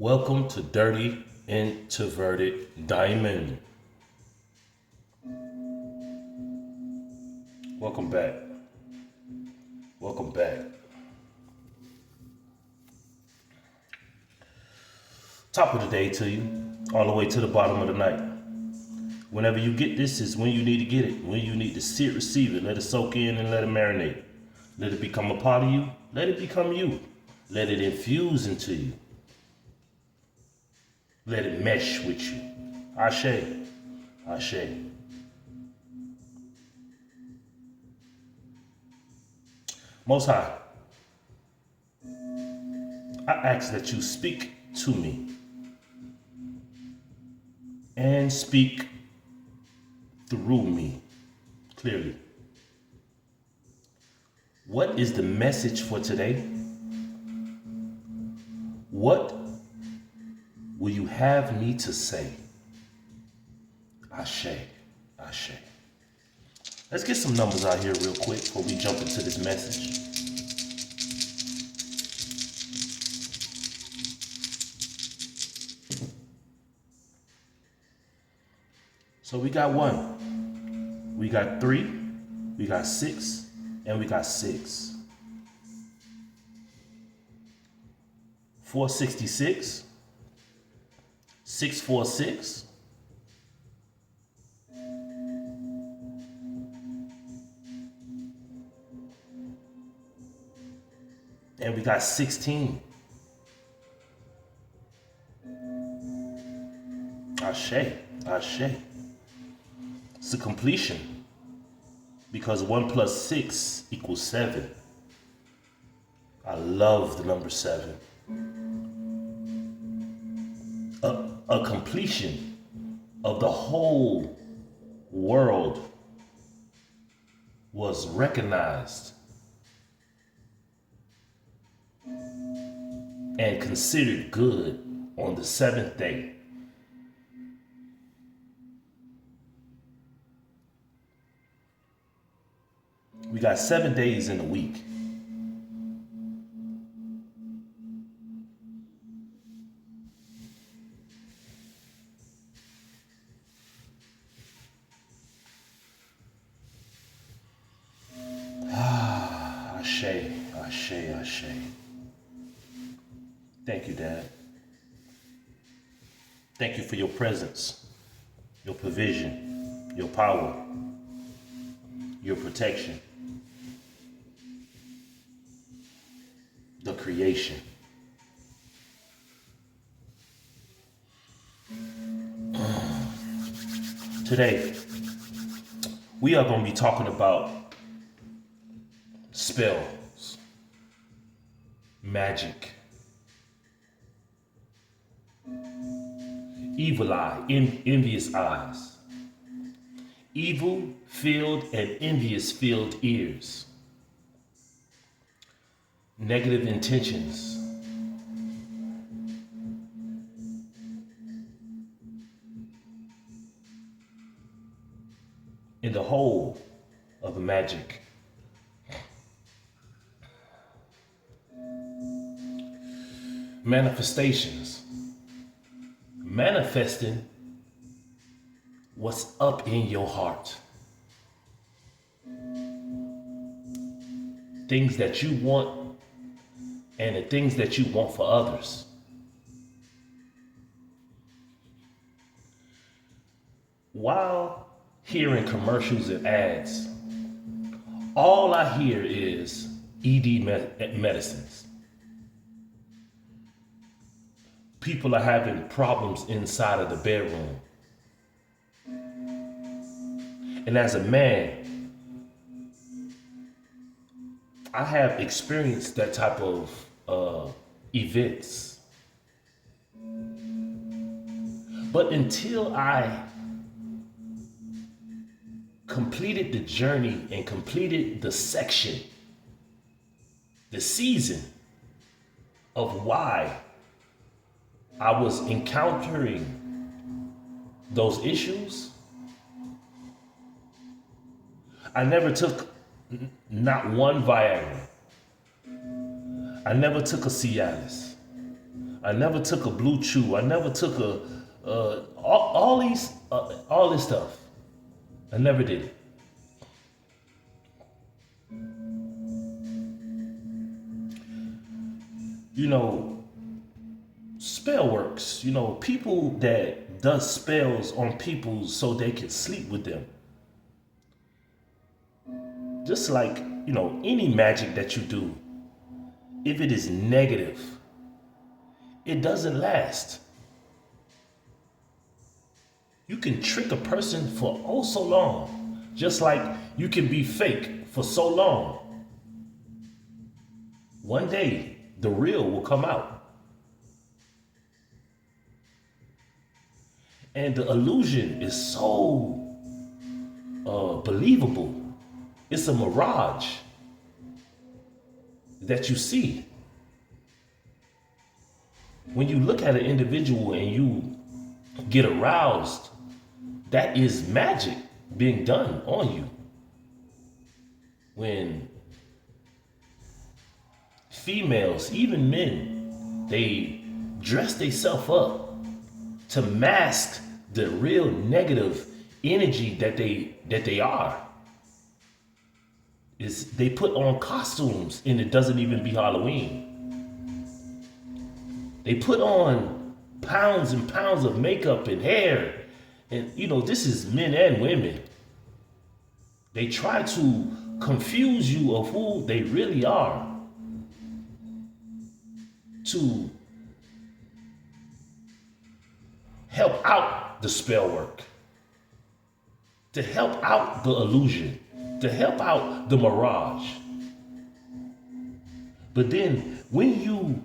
Welcome to Dirty Introverted Diamond. Welcome back. Welcome back. Top of the day to you, all the way to the bottom of the night. Whenever you get this is when you need to get it. When you need to see it, receive it, let it soak in and let it marinate. Let it become a part of you. Let it become you. Let it infuse into you. Let it mesh with you. Ashe. Ashe. Most High, I ask that you speak to me and speak through me clearly. What is the message for today? What will you have me to say? Ashe. Ashe. Let's get some numbers out here real quick before we jump into this message. So we got 1, we got 3, we got 6, and we got 6. 466, 646, and we got 16. Ashe, Ashe. It's a completion because 1 plus 6 equals 7. I love the number 7. A completion of the whole world was recognized and considered good on the 7th day. We got 7 days in a week. Ashe, Ashe, Ashe. Thank you, Dad. Thank you for your presence, your provision, your power, your protection, the creation. Today, we are going to be talking about spells, magic, evil eye, envious eyes, evil filled and envious filled ears, negative intentions, in the whole of the magic. Manifestations. Manifesting what's up in your heart. Things that you want and the things that you want for others. While hearing commercials and ads, all I hear is ED medicines. People are having problems inside of the bedroom. And as a man, I have experienced that type of events. But until I completed the journey and completed the section, the season of why I was encountering those issues, I never took not one Viagra. I never took a Cialis. I never took a Blue Chew. I never took all this stuff. I never did it. You know, spell works. You know, people that does spells on people so they can sleep with them. Just like, you know, any magic that you do, if it is negative, it doesn't last. You can trick a person for oh so long, just like you can be fake for so long. One day, the real will come out. And the illusion is so believable. It's a mirage that you see. When you look at an individual and you get aroused, that is magic being done on you. When females, even men, they dress themselves up to mask the real negative energy that they are. They put on costumes and it doesn't even be Halloween. They put on pounds and pounds of makeup and hair. And you know, this is men and women. They try to confuse you of who they really are, to help out the spell work, to help out the illusion, to help out the mirage. But then when you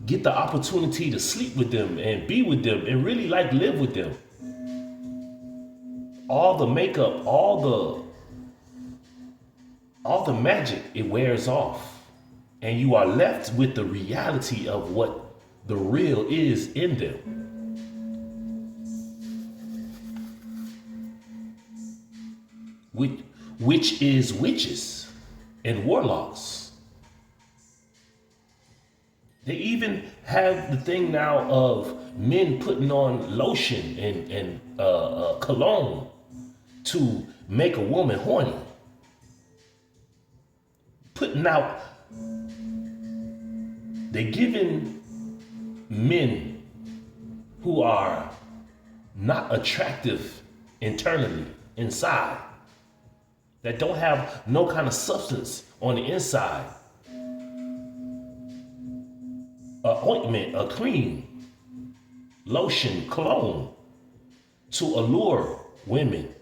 get the opportunity to sleep with them and be with them and really like live with them, all the makeup, all the magic, it wears off. And you are left with the reality of what the real is in them. Which is witches and warlocks. They even have the thing now of men putting on lotion and cologne to make a woman horny. They're giving men who are not attractive internally, inside, that don't have no kind of substance on the inside, a ointment, a cream, lotion, cologne, to allure women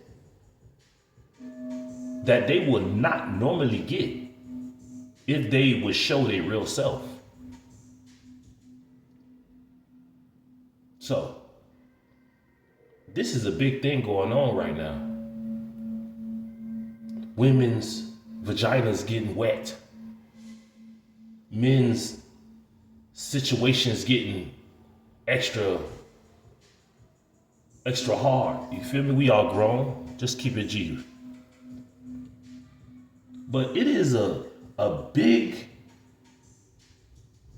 that they would not normally get if they would show their real self. So, this is a big thing going on right now. Women's vaginas getting wet. Men's situations getting extra hard. You feel me? We all grown. Just keep it G. But it is a big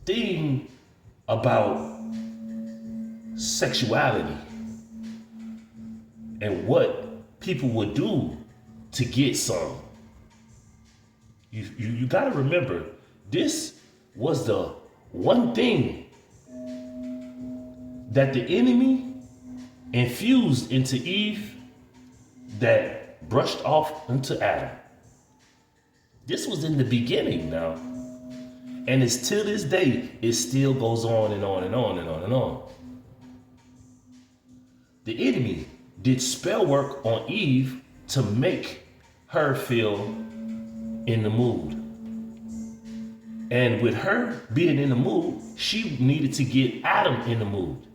thing about sexuality and what people would do to get some. You gotta remember, this was the one thing that the enemy infused into Eve that brushed off into Adam. This was in the beginning now. And it's till this day, it still goes on and on and on and on and on. The enemy did spell work on Eve to make her feel in the mood. And with her being in the mood, she needed to get Adam in the mood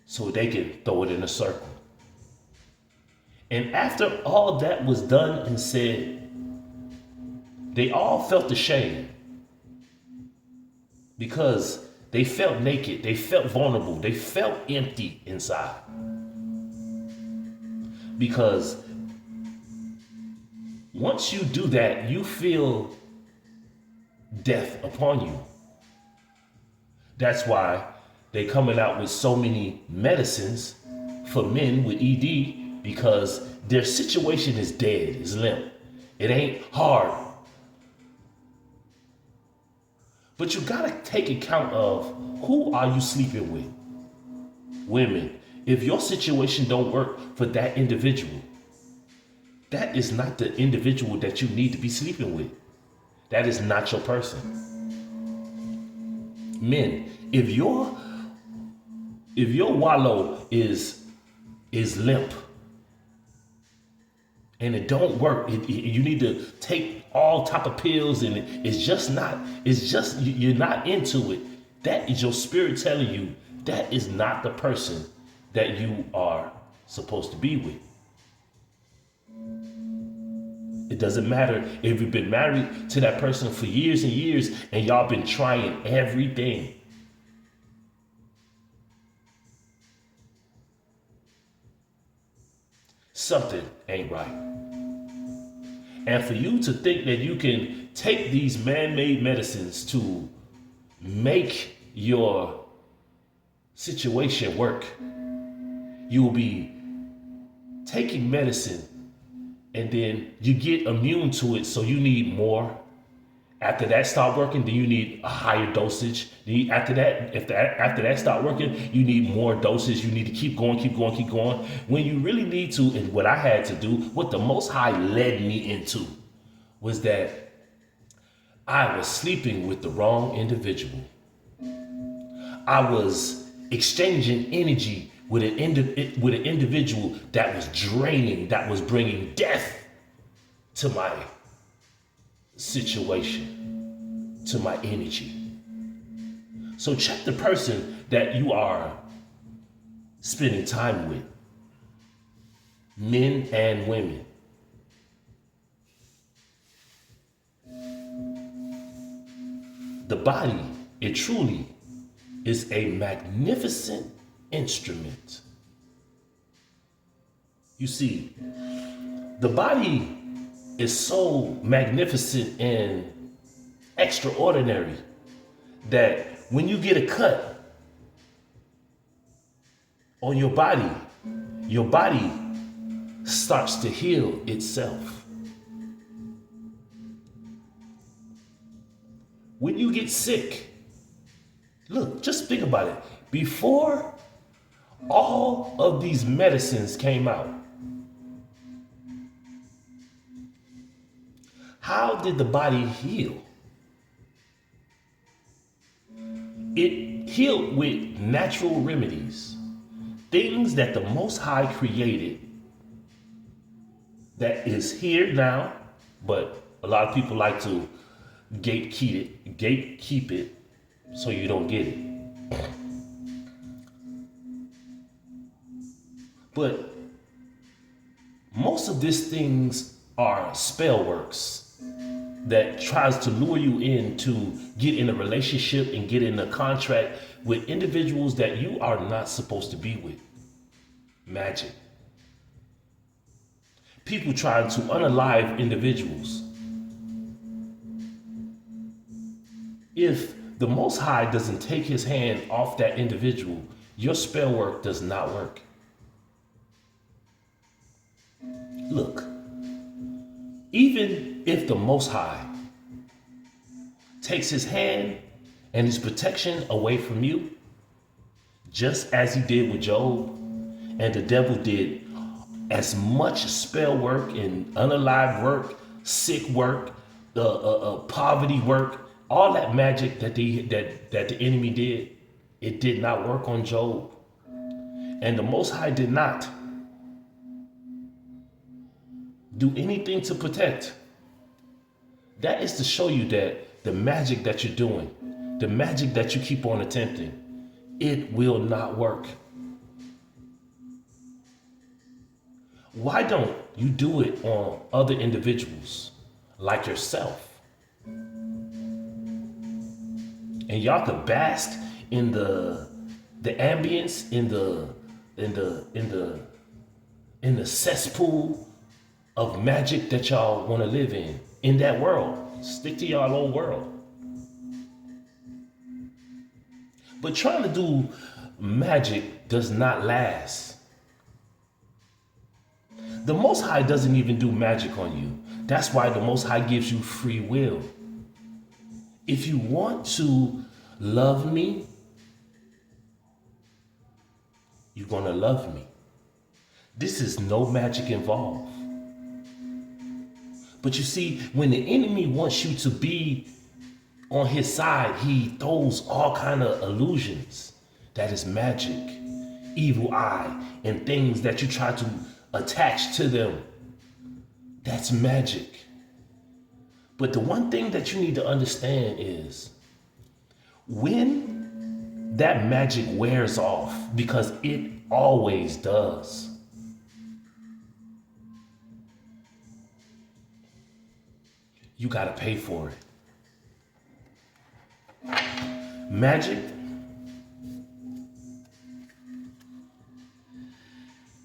so they could throw it in a circle. And after all that was done and said, they all felt the shame because they felt naked, they felt vulnerable, they felt empty inside. Because once you do that, you feel death upon you. That's why they coming out with so many medicines for men with ED, because their situation is dead, is limp. It ain't hard. But you gotta take account of who are you sleeping with. Women, if your situation don't work for that individual, that is not the individual that you need to be sleeping with. That is not your person. Men, if your wallow is limp and it don't work, you need to take all type of pills, and you're not into it. That is your spirit telling you that is not the person that you are supposed to be with. It doesn't matter if you've been married to that person for years and years and y'all been trying everything. Something ain't right. And for you to think that you can take these man-made medicines to make your situation work, you will be taking medicine and then you get immune to it, so you need more. After that stop working, then you need a higher dosage. After that stop working, you need more dosage. You need to keep going. When you really need to, and what I had to do, what the Most High led me into, was that I was sleeping with the wrong individual. I was exchanging energy with an individual that was draining, that was bringing death to my situation, to my energy. So check the person that you are spending time with, men and women. The body, it truly is a magnificent instrument. You see, the body is so magnificent and extraordinary that when you get a cut on your body starts to heal itself. When you get sick, look, just think about it. Before all of these medicines came out, how did the body heal? It healed with natural remedies, things that the Most High created that is here now, but a lot of people like to gatekeep it so you don't get it. But most of these things are spell works that tries to lure you in to get in a relationship and get in a contract with individuals that you are not supposed to be with. Magic. People trying to unalive individuals. If the Most High doesn't take his hand off that individual, your spell work does not work. Look, even if the Most High takes his hand and his protection away from you, just as he did with Job, and the devil did as much spell work and unalive work, sick work, poverty work, all that magic that the enemy did, it did not work on Job. And the Most High did not do anything to protect. That is to show you that the magic that you're doing, the magic that you keep on attempting, it will not work. Why don't you do it on other individuals like yourself? And y'all could bask in the ambience, in the cesspool of magic that y'all want to live in that world. Stick to y'all own world. But trying to do magic does not last. The Most High doesn't even do magic on you. That's why the Most High gives you free will. If you want to love me, you're going to love me. This is no magic involved. But you see, when the enemy wants you to be on his side, he throws all kind of illusions. That is magic, evil eye, and things that you try to attach to them. That's magic. But the one thing that you need to understand is when that magic wears off, because it always does. You gotta pay for it. Magic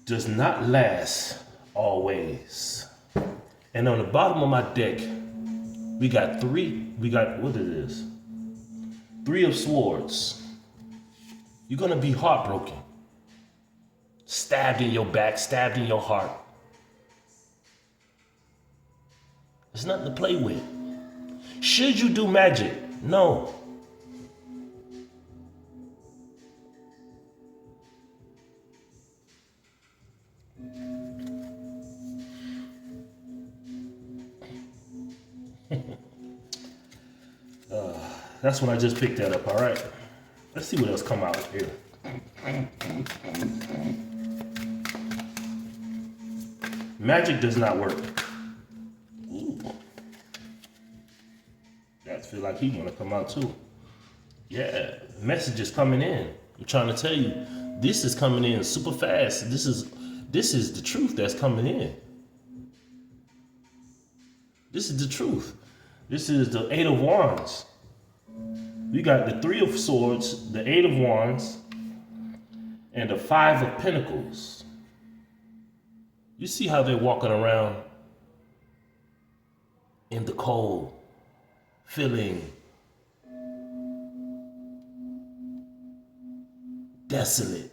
does not last always. And on the bottom of my deck, we got what it is? 3 of Swords. You're gonna be heartbroken. Stabbed in your back, stabbed in your heart. There's nothing to play with. Should you do magic? No. That's when I just picked that up, all right? Let's see what else come out here. Magic does not work. Ooh. That feel like he wanna come out too. Yeah, message is coming in. I'm trying to tell you, this is coming in super fast. This is the truth that's coming in. This is the truth. This is the 8 of Wands. We got the 3 of Swords, the 8 of Wands, and the 5 of Pentacles. You see how they're walking around in the cold, feeling desolate,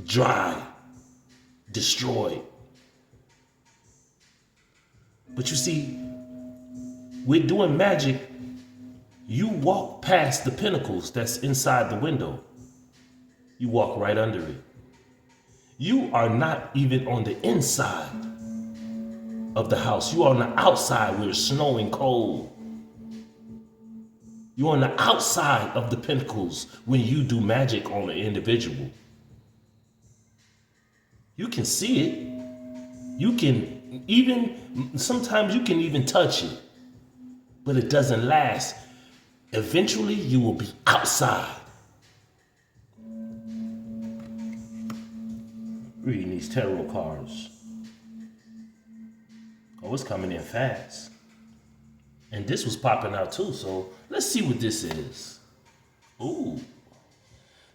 dry, destroyed. But you see, with doing magic, you walk past the pentacles that's inside the window. You walk right under it. You are not even on the inside of the house. You are on the outside where it's snowing cold. You're on the outside of the pentacles when you do magic on an individual. You can see it. You can even, sometimes you can even touch it, but it doesn't last. Eventually, you will be outside. Reading these tarot cards. Oh, it's coming in fast. And this was popping out too, so let's see what this is. Ooh.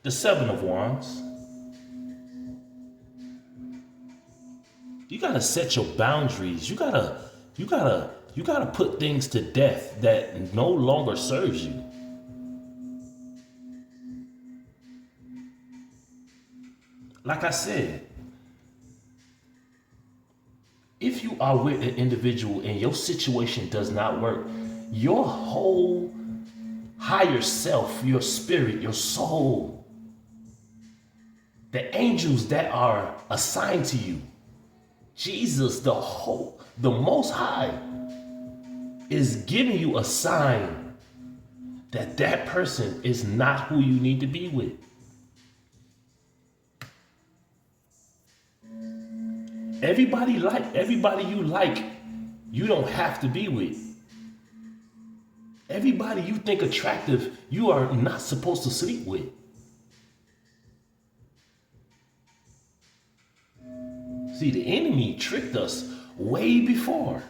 The 7 of Wands. You gotta set your boundaries. You gotta put things to death that no longer serves you. Like I said, if you are with an individual and your situation does not work, your whole higher self, your spirit, your soul, the angels that are assigned to you, Jesus, the Most High, is giving you a sign that that person is not who you need to be with. Everybody you like, you don't have to be with. Everybody you think attractive, you are not supposed to sleep with. See, the enemy tricked us way before.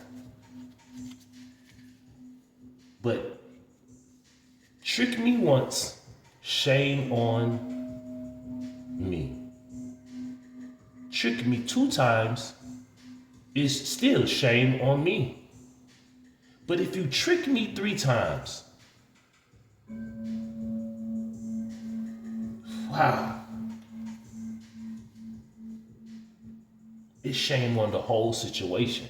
But trick me once, shame on me. Trick me 2 times, is still shame on me. But if you trick me 3 times, Wow. It's shame on the whole situation.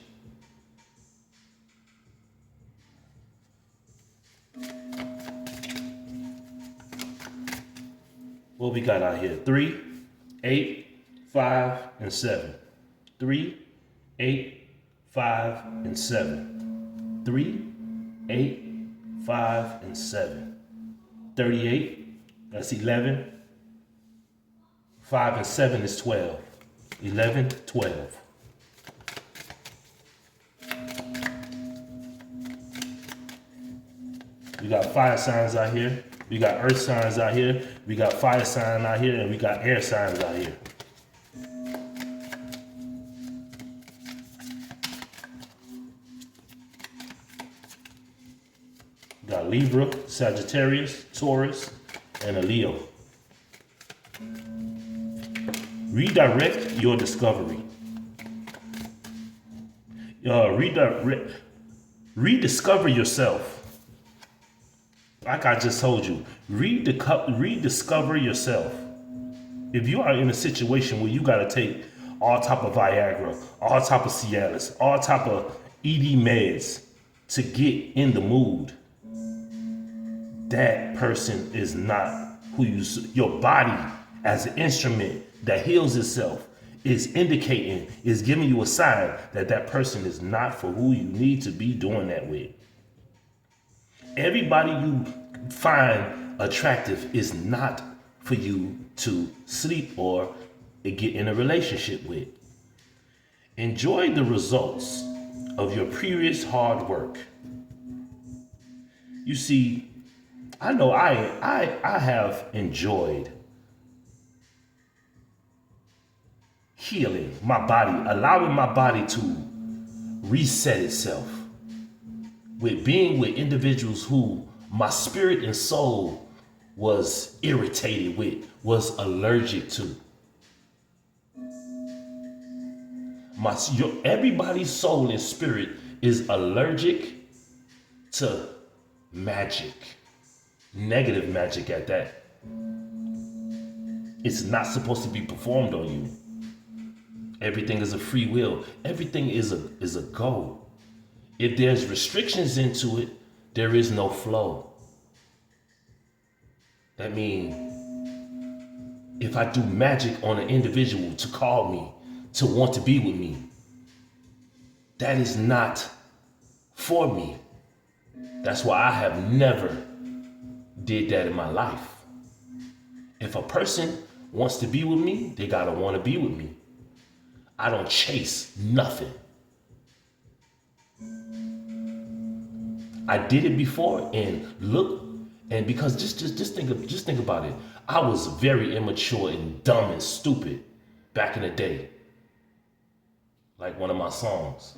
What we got out here? 3, 8, 5, and 7. 3, 8, 5, and 7. 3, 8, 5, and 7. 38, that's 11. 5 and 7 is 12. 11, 12. We got fire signs out here. We got earth signs out here. We got fire sign out here, and we got air signs out here. We got Libra, Sagittarius, Taurus, and a Leo. Redirect your discovery. Rediscover yourself. Like I just told you, rediscover yourself. If you are in a situation where you gotta take all type of Viagra, all type of Cialis, all type of ED meds to get in the mood, that person is not who your body as an instrument that heals itself is indicating, is giving you a sign that that person is not for who you need to be doing that with. Everybody you find attractive is not for you to sleep or get in a relationship with. Enjoy the results of your previous hard work. You see, I know I have enjoyed healing my body, allowing my body to reset itself, with being with individuals who my spirit and soul was irritated with, was allergic to. Everybody's soul and spirit is allergic to magic, negative magic at that. It's not supposed to be performed on you. Everything is a free will. Everything is a go. If there's restrictions into it, there is no flow. That means if I do magic on an individual to call me, to want to be with me, that is not for me. That's why I have never did that in my life. If a person wants to be with me, they gotta want to be with me. I don't chase nothing. I did it before, and look, and because just think about it. I was very immature and dumb and stupid back in the day. Like one of my songs.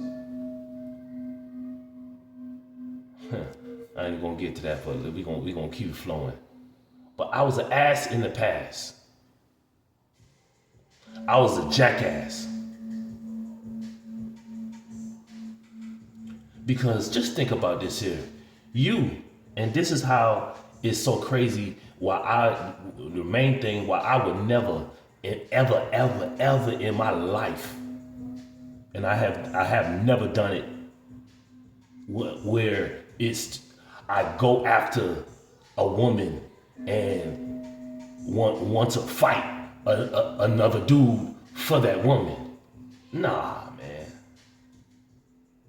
I ain't gonna get to that, but we gonna keep it flowing. But I was an ass in the past. I was a jackass. Because just think about this here. And this is how it's so crazy, the main thing why I would never, ever in my life, and I have never done it, where I go after a woman and want to fight another dude for that woman. Nah, man.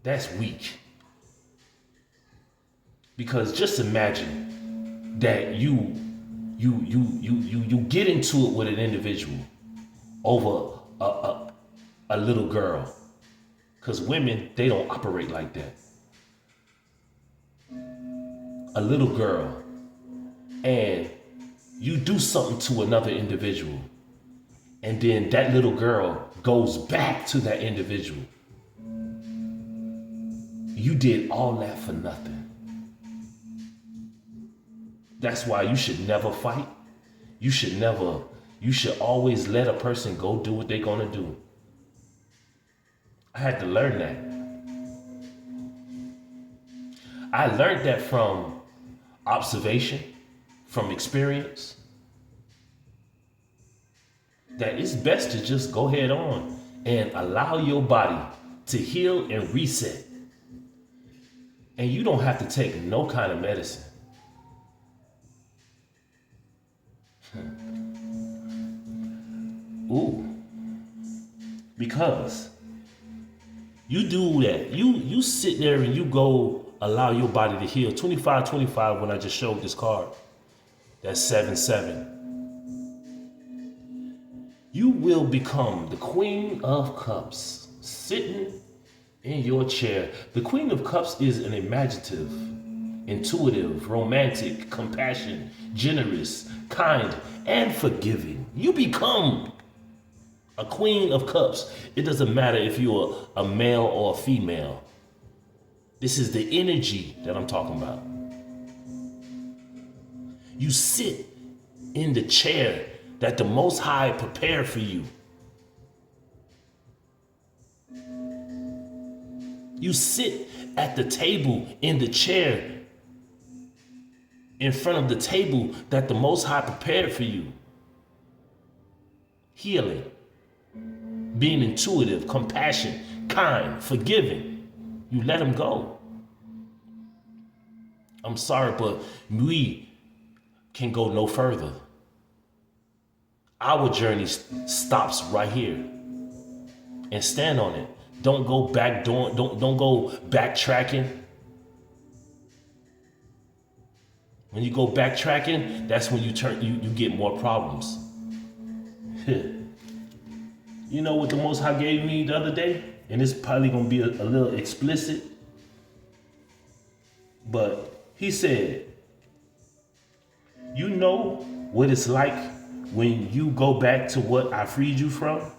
That's weak. Because just imagine that you get into it with an individual over a little girl. Because women, they don't operate like that. A little girl, and you do something to another individual, and then that little girl goes back to that individual. You did all that for nothing. That's why you should never fight. You should always let a person go do what they're gonna do. I had to learn that. I learned that from observation, from experience. that it's best to just go head on and allow your body to heal and reset. And you don't have to take no kind of medicine. Ooh. Because you do that. You sit there and you go allow your body to heal. 25-25 when I just showed this card. That's 7-7. You will become the Queen of Cups sitting in your chair. The Queen of Cups is an imaginative, intuitive, romantic, compassionate, generous, kind, and forgiving. You become a Queen of Cups. It doesn't matter if you're a male or a female. This is the energy that I'm talking about. You sit in the chair that the Most High prepared for you. You sit at the table in the chair in front of the table that the Most High prepared for you. Healing, being intuitive, compassionate, kind, forgiving. You let him go. I'm sorry, but we can go no further. Our journey stops right here. And stand on it. Don't go back don't go backtracking. When you go backtracking, that's when you get more problems. You know what the Most High gave me the other day? And it's probably gonna be a little explicit. But he said, you know what it's like when you go back to what I freed you from?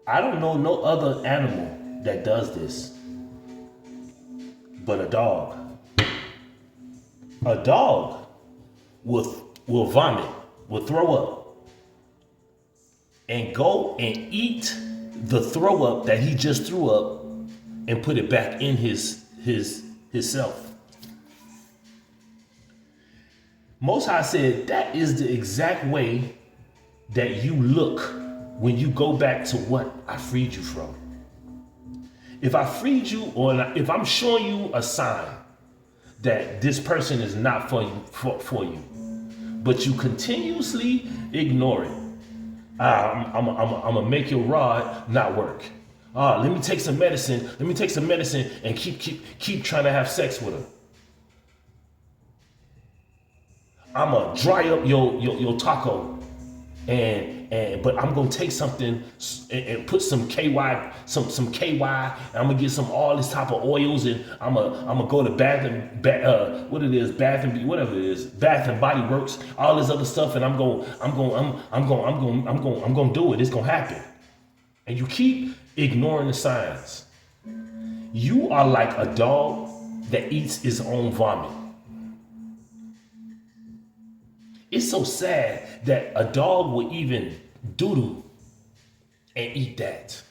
I don't know no other animal that does this but a dog. A dog will vomit, will throw up, and go and eat the throw up that he just threw up and put it back in his self. Most High said that is the exact way that you look when you go back to what I freed you from. If I freed you, or if I'm showing you a sign that this person is not for you, but you continuously ignore it, I'm gonna make your rod not work. Let me take some medicine. And keep trying to have sex with her. I'm gonna dry up your taco, but I'm gonna take something and put some KY, some KY. And I'm gonna get all this type of oils, and I'm gonna go to Bath and Body Works, all this other stuff, and I'm gonna do it. It's gonna happen, and you keep ignoring the signs. You are like a dog that eats his own vomit. It's so sad that a dog will even doodle and eat that.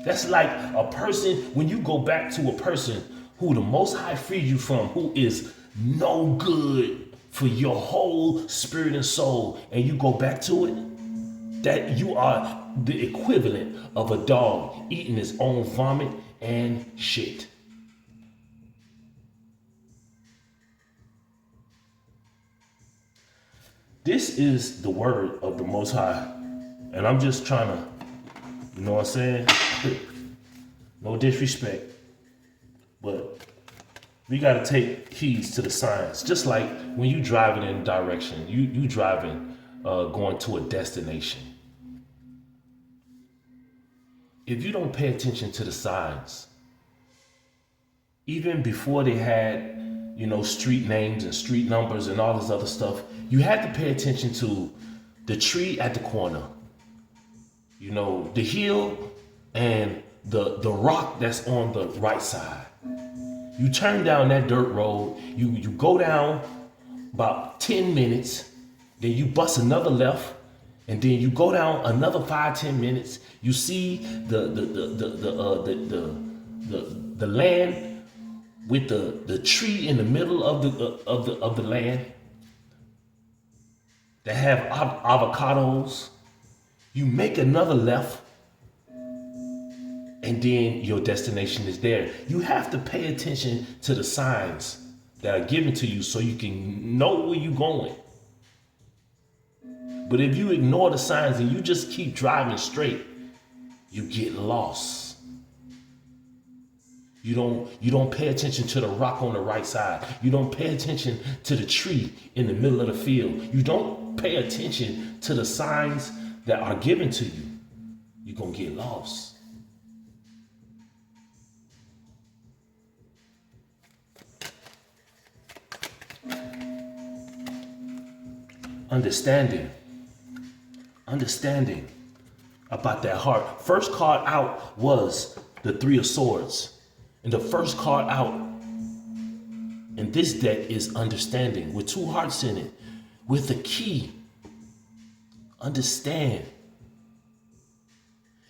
That's like a person, when you go back to a person who the Most High freed you from, who is no good for your whole spirit and soul, and you go back to it, that you are the equivalent of a dog eating his own vomit and shit. This is the word of the Most High. And I'm just trying to, you know what I'm saying? No disrespect. But we got to take heed to the signs. Just like when you driving in a direction, you driving, going to a destination. If you don't pay attention to the signs, even before they had, street names and street numbers and all this other stuff, you had to pay attention to the tree at the corner, the hill and the rock that's on the right side. You turn down that dirt road, you go down about 10 minutes, then you bust another left, and then you go down another 5-10 minutes. You see the land with the tree in the middle of the land, that have avocados. You make another left, and then your destination is there. You have to pay attention to the signs that are given to you so you can know where you're going. But if you ignore the signs and you just keep driving straight, you get lost. You don't pay attention to the rock on the right side. You don't pay attention to the tree in the middle of the field. You don't pay attention to the signs that are given to you. You're going to get lost. Understanding about that heart. First card out was the Three of Swords. And the first card out in this deck is understanding, with two hearts in it, with the key. Understand.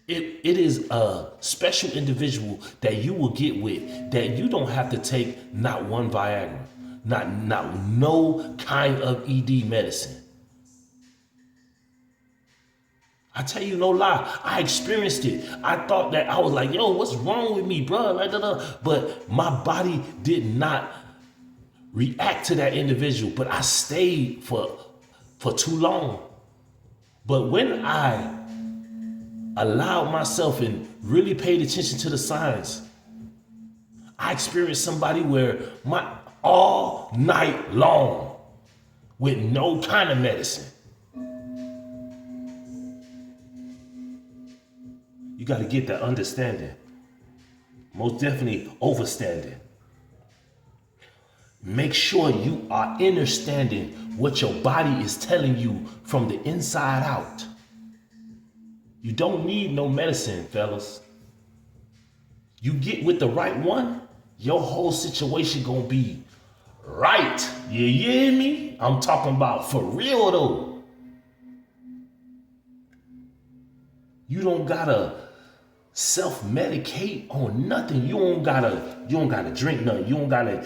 It is a special individual that you will get with, that you don't have to take not one Viagra, not no kind of ED medicine. I tell you no lie, I experienced it. I thought that I was like, yo, what's wrong with me, bro? Like, but my body did not react to that individual, but I stayed for too long. But when I allowed myself and really paid attention to the signs, I experienced somebody where all night long with no kind of medicine. You got to get that understanding. Most definitely overstanding. Make sure you are understanding what your body is telling you from the inside out. You don't need no medicine, fellas. You get with the right one, your whole situation gonna be right. You hear me? I'm talking about for real though. You don't gotta self-medicate on nothing. You don't gotta drink nothing. You don't gotta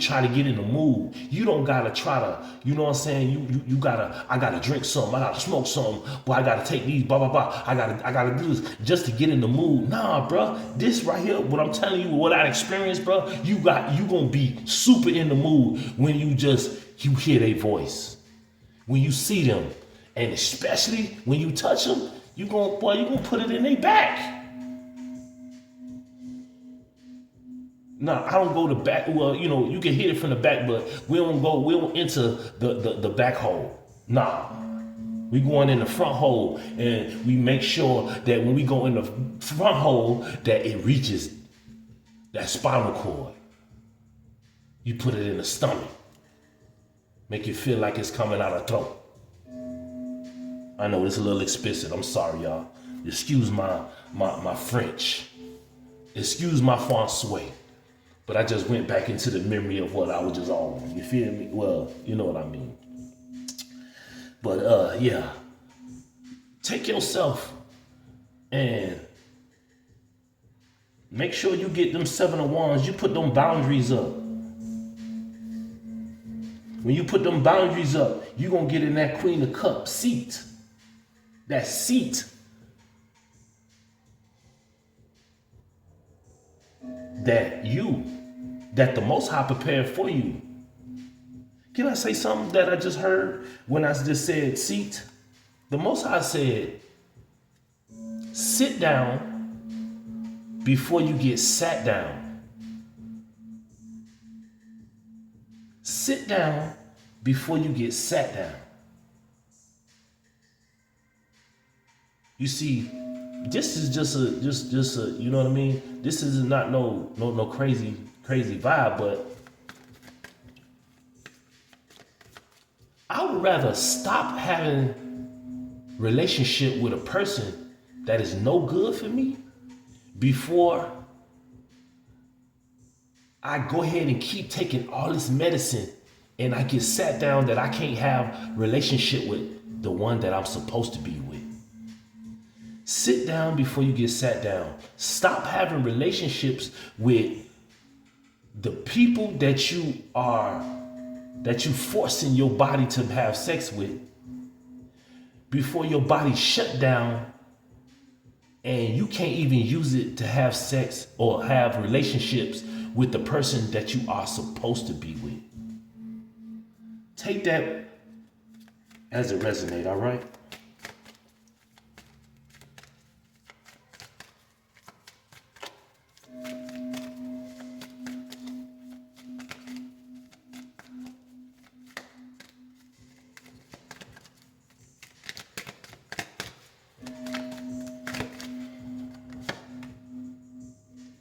try to get in the mood. You don't gotta try to, you know what I'm saying? I gotta drink something. I gotta smoke something. Boy, I gotta take these, blah, blah, blah. I gotta do this just to get in the mood. Nah, bro. This right here, what I'm telling you, what I experienced, bro, you gonna be super in the mood when you hear their voice. When you see them. And especially when you touch them, you gonna put it in their back. No, I don't go to back. Well, you can hit it from the back, but we don't enter the back hole. Nah. We going in the front hole, and we make sure that when we go in the front hole, that it reaches that spinal cord. You put it in the stomach. Make you feel like it's coming out of throat. I know it's a little explicit. I'm sorry, y'all. Excuse my French. Excuse my François. But I just went back into the memory of what I was just on. You feel me? Well, you know what I mean. But yeah. Take yourself and make sure you get them 7 of Wands. You put them boundaries up. When you put them boundaries up, you're going to get in that Queen of Cups seat. That seat. That the Most High prepared for you. Can I say something that I just heard when I just said seat? The Most High said, sit down before you get sat down. Sit down before you get sat down. You see, this is just a, you know what I mean? This is not no crazy vibe, but I would rather stop having relationship with a person that is no good for me before I go ahead and keep taking all this medicine and I get sat down that I can't have relationship with the one that I'm supposed to be with. Sit down before you get sat down. Stop having relationships with the people that you forcing your body to have sex with before your body shut down and you can't even use it to have sex or have relationships with the person that you are supposed to be with. Take that as it resonates, all right?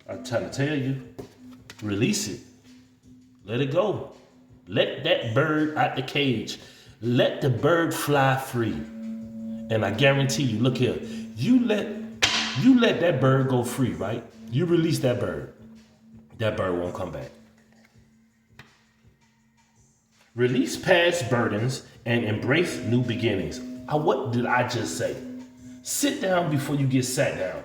I'm trying to tell you, release it. Let it go. Let that bird out the cage. Let the bird fly free. And I guarantee you, look here, you let that bird go free, right? You release that bird won't come back. Release past burdens and embrace new beginnings. What did I just say? Sit down before you get sat down.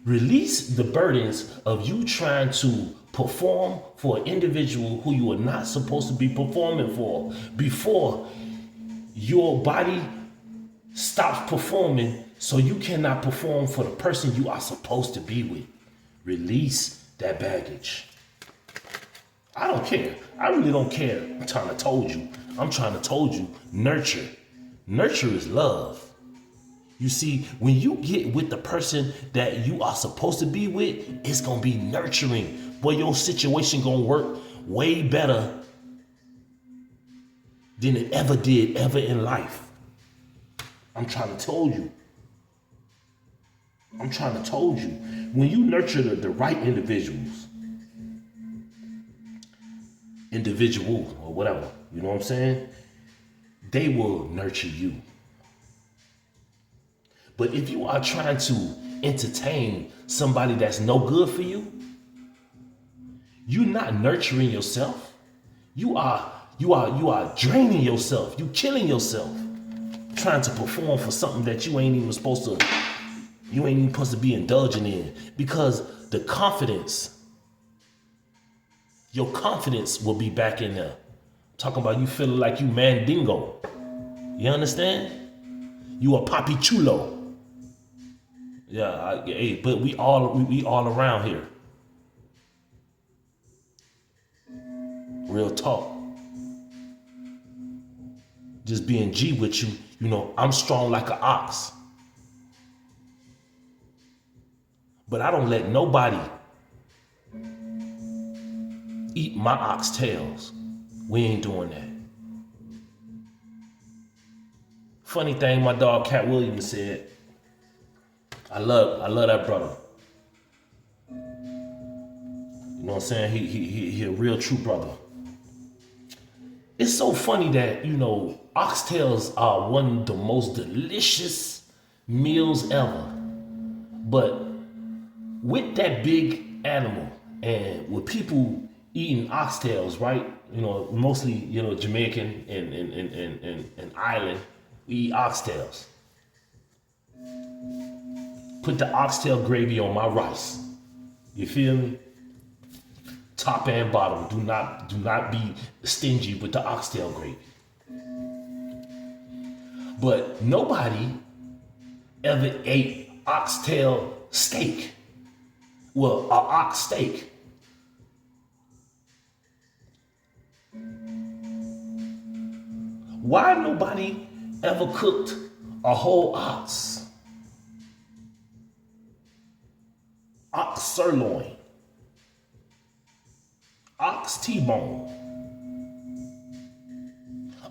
Release the burdens of you trying to perform for an individual who you are not supposed to be performing for before your body stops performing, so you cannot perform for the person you are supposed to be with. Release that baggage. I don't care. I really don't care. I'm trying to told you, nurture. Nurture is love. You see, when you get with the person that you are supposed to be with, it's going to be nurturing. Boy, your situation going to work way better than it ever did in life. I'm trying to tell you. When you nurture the right individual or whatever, you know what I'm saying? They will nurture you. But if you are trying to entertain somebody that's no good for you, you're not nurturing yourself. You are draining yourself. You killing yourself. Trying to perform for something that you ain't even supposed to be indulging in. Because your confidence will be back in there. Talking about you feeling like you Mandingo. You understand? You a Papi Chulo. Yeah, but we all around here. Real talk. Just being G with you, I'm strong like an ox. But I don't let nobody eat my oxtails. We ain't doing that. Funny thing, my dog Cat Williams said, I love that brother. You know what I'm saying? He a real true brother. It's so funny that, oxtails are one of the most delicious meals ever. But with that big animal and with people eating oxtails, right? Mostly, Jamaican and island, we eat oxtails. Put the oxtail gravy on my rice. You feel me? Top and bottom. Do not be stingy with the oxtail gravy. But nobody ever ate oxtail steak. Well, an ox steak. Why nobody ever cooked a whole ox? Ox sirloin, ox T-bone,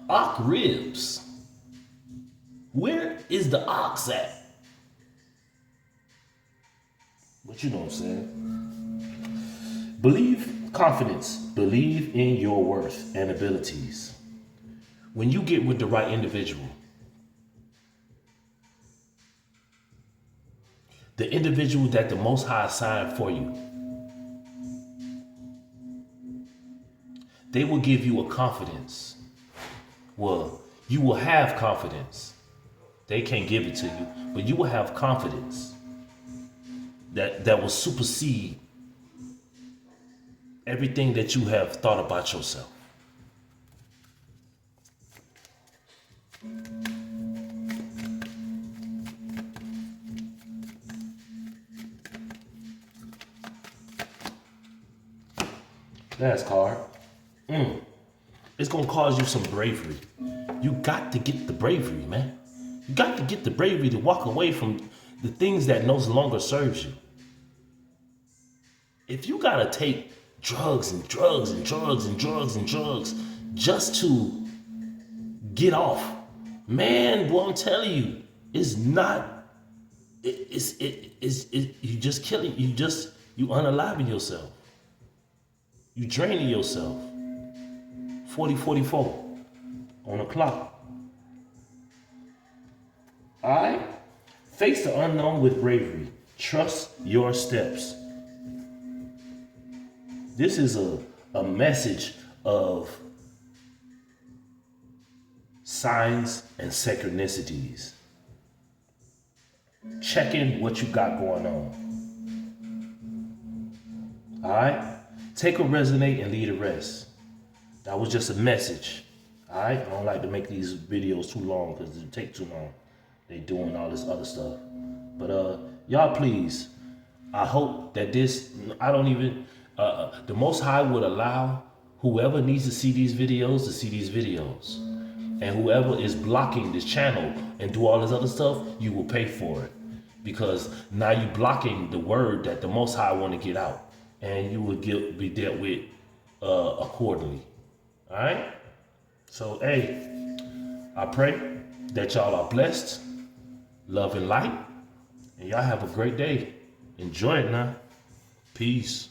ox ribs. Where is the ox at? But you know what I'm saying. Believe confidence. Believe in your worth and abilities. When you get with the right individual, the individual that the Most High assigned for you, they will give you a confidence. Well, you will have confidence. They can't give it to you, but you will have confidence that will supersede everything that you have thought about yourself. Last card. It's gonna cause you some bravery. You got to get the bravery, man. You got to get the bravery to walk away from the things that no longer serves you. If you gotta take drugs and drugs and drugs and drugs and drugs just to get off, man, boy, I'm telling you, it's not. You just killing. You unaliving yourself. You draining yourself. 40:44 on the clock. All right? Face the unknown with bravery. Trust your steps. This is a message of signs and synchronicities. Checking what you got going on. All right? Take a resonate and leave the rest. That was just a message. All right? I don't like to make these videos too long because it take too long. They doing all this other stuff. But y'all please, I hope that this, I don't even, the Most High would allow whoever needs to see these videos to see these videos. And whoever is blocking this channel and do all this other stuff, you will pay for it. Because now you're blocking the word that the Most High want to get out. And you will be dealt with accordingly. All right? So, hey, I pray that y'all are blessed, love and light, and y'all have a great day. Enjoy it now. Peace.